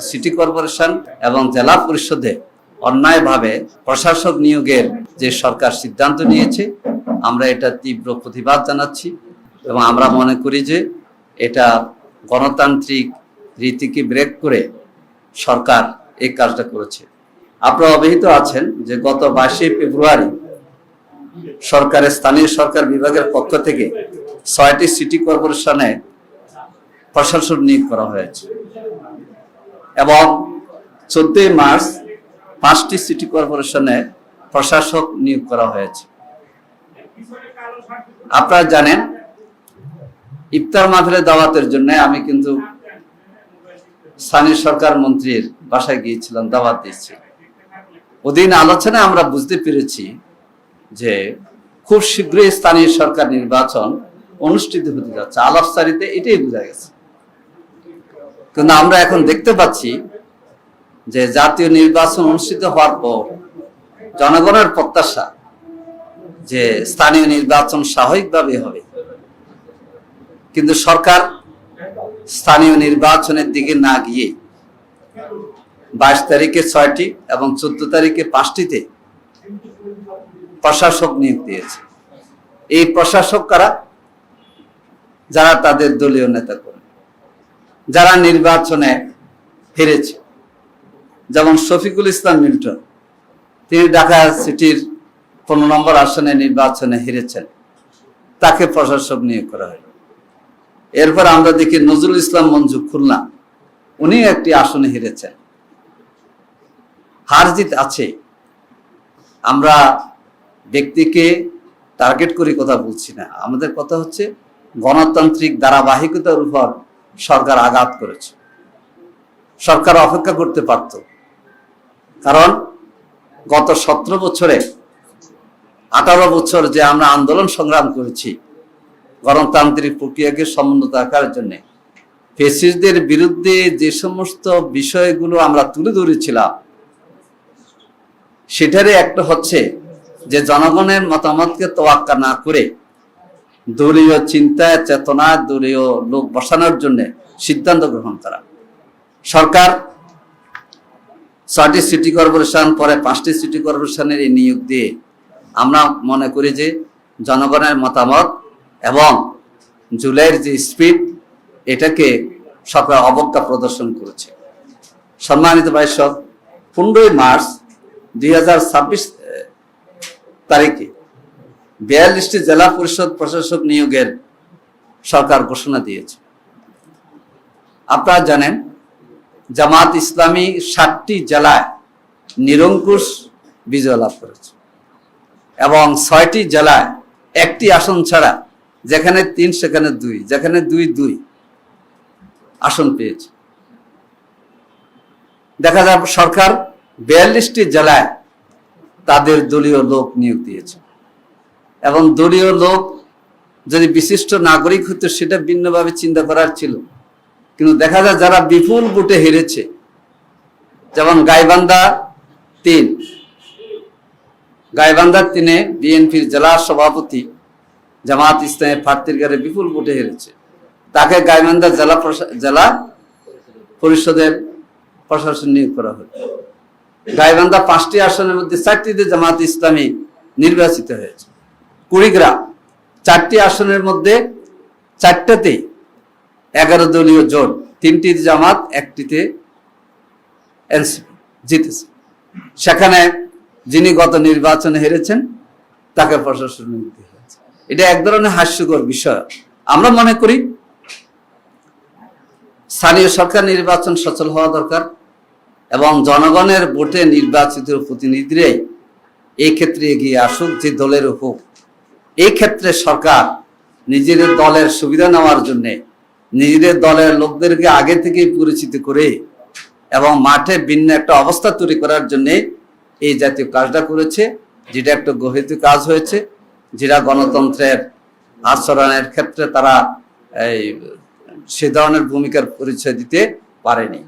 City corporation এবং জেলা পরিষদে অন্যায়ভাবে প্রশাসক নিয়োগের যে সরকার সিদ্ধান্ত নিয়েছে, আমরা এটা তীব্র প্রতিবাদ জানাচ্ছি এবং আমরা মনে করি যে এটা গণতান্ত্রিক রীতিকে ব্রেক করে সরকার এই কাজটা করেছে। আপনারা অবহিত আছেন যে গত 22শে ফেব্রুয়ারি সরকারের স্থানীয় সরকার বিভাগের পক্ষ থেকে 6টি সিটি কর্পোরেশনে প্রশাসক নিয়োগ করা হয়েছে এবং 14 মার্চ 5টি সিটি কর্পোরেশনে প্রশাসক নিয়োগ করা হয়েছে। আপনারা জানেন, ইফতার মাহফিলের দাওয়াতের জন্য আমি কিন্তু স্থানীয় সরকার মন্ত্রীর বাসায় গিয়েছিলাম, দাওয়াত দিয়েছি। ওদিন আলোচনায় আমরা বুঝতে পেরেছি যে খুব শীঘ্রই স্থানীয় সরকার নির্বাচন অনুষ্ঠিত হতে যাচ্ছে। আলাপসারিতে এটাই বোঝা গেছে, কিন্তু আমরা এখন দেখতে পাচ্ছি যে জাতীয় নির্বাচন অনুষ্ঠিত হওয়ার পর জনগণের প্রত্যাশা যে স্থানীয় নির্বাচন স্বাভাবিকভাবে হবে, কিন্তু সরকার স্থানীয় নির্বাচনের দিকে না গিয়ে 22 তারিখে 6টি এবং 14 তারিখে 5টিতে প্রশাসক নিয়োগ দিয়েছে। এই প্রশাসক কারা? যারা তাদের দলীয় নেতা করেন, যারা নির্বাচনে হেরেছে। যেমন শফিকুল ইসলাম মিল্টন, তিনি ঢাকা সিটির 15 নম্বর আসনে নির্বাচনে হেরেছেন, তাকে প্রশাসক নিয়োগ করা হয়। এরপর আমরা দেখি নজরুল ইসলাম মঞ্জু, খুলনা, উনি একটি আসনে হেরেছেন। হার জিত আছে, আমরা ব্যক্তিকে টার্গেট করে কথা বলছি না। আমাদের কথা হচ্ছে গণতান্ত্রিক ধারাবাহিকতার উপর সরকার আঘাত করেছে। সরকার অপেক্ষা করতে পারত, কারণ গত 17 বছরে 18 বছর যে আমরা আন্দোলন সংগ্রাম করেছি গণতান্ত্রিক প্রক্রিয়াকে সমুন্নত রাখার জন্য, ফ্যাসিস্টদের বিরুদ্ধে যে সমস্ত বিষয়গুলো আমরা তুলে ধরেছিলাম, সেটারই একটা হচ্ছে যে জনগণের মতামতকে তোয়াক্কা না করে দলীয় চিন্তায় চেতনা, দলীয় লোক বসানোর জন্য সিদ্ধান্ত গ্রহণ করা। সরকার 6টি সিটি কর্পোরেশন, পরে 5টি সিটি কর্পোরেশনের এই নিয়োগ দিয়ে আমরা মনে করি যে জনগণের মতামত এবং জুলাইয়ের যে স্পিড, এটাকে সরকার অবজ্ঞা প্রদর্শন করেছে। সম্মানিত ভাইসব, 15 মার্চ 2026 তারিখে 42টি জেলা পরিষদ প্রশাসক নিয়োগের সরকার ঘোষণা দিয়েছে। আপনারা জানেন, জামাত ইসলামী 7টি জেলায় নিরঙ্কুশ বিজয় লাভ করেছে এবং 6টি জেলায় 1টি আসন ছাড়া, যেখানে 3 সেখানে 2, যেখানে 2 আসন পেয়েছে। দেখা যায় সরকার 42টি জেলায় তাদের দলীয় লোক নিয়োগ দিয়েছে এবং দলীয় লোক যদি বিশিষ্ট নাগরিক হতো সেটা ভিন্নভাবে চিন্তা করার ছিল, কিন্তু দেখা যায় যারা বিপুল ভোটে হেরেছে, যেমন গাইবান্ধা 3-এ বিএনপির জেলা সভাপতি জামাত ইসলামের প্রার্থীর গাড়ি বিপুল ভোটে হেরেছে, তাকে গাইবান্ধা জেলা পরিষদের প্রশাসন নিয়োগ করা হলো। গাইবান্ধা 5টি আসনের মধ্যে 4টিতে জামাত ইসলামী নির্বাচিত হয়েছে। কুড়িগ্রাম 4টি আসনের মধ্যে 4টাতেই 11 দলীয় জোট, 3টিতে জামাত, 1টিতে এনসিপি জিতেছে। সেখানে যিনি গত নির্বাচনে হেরেছেন তাকে প্রশাসন নিয়োগ দেওয়া হয়েছে। এটা এক ধরনের হাস্যকর বিষয়। আমরা মনে করি স্থানীয় সরকার নির্বাচন সচল হওয়া দরকার এবং জনগণের ভোটে নির্বাচিত প্রতিনিধিরাই এই ক্ষেত্রে এগিয়ে আসুক, যে দলের হোক। এই ক্ষেত্রে সরকার নিজেদের দলের সুবিধা নেওয়ার জন্য নিজেদের দলের লোকদেরকে আগে থেকেই পরিচিত করে এবং মাঠে ভিন্ন একটা অবস্থা তৈরি করার জন্য এই জাতীয় কাজটা করেছে, যেটা একটা গহিত কাজ হয়েছে, যেটা গণতন্ত্রের আচরণের ক্ষেত্রে তারা সে ধরনের ভূমিকার পরিচয় দিতে পারেনি।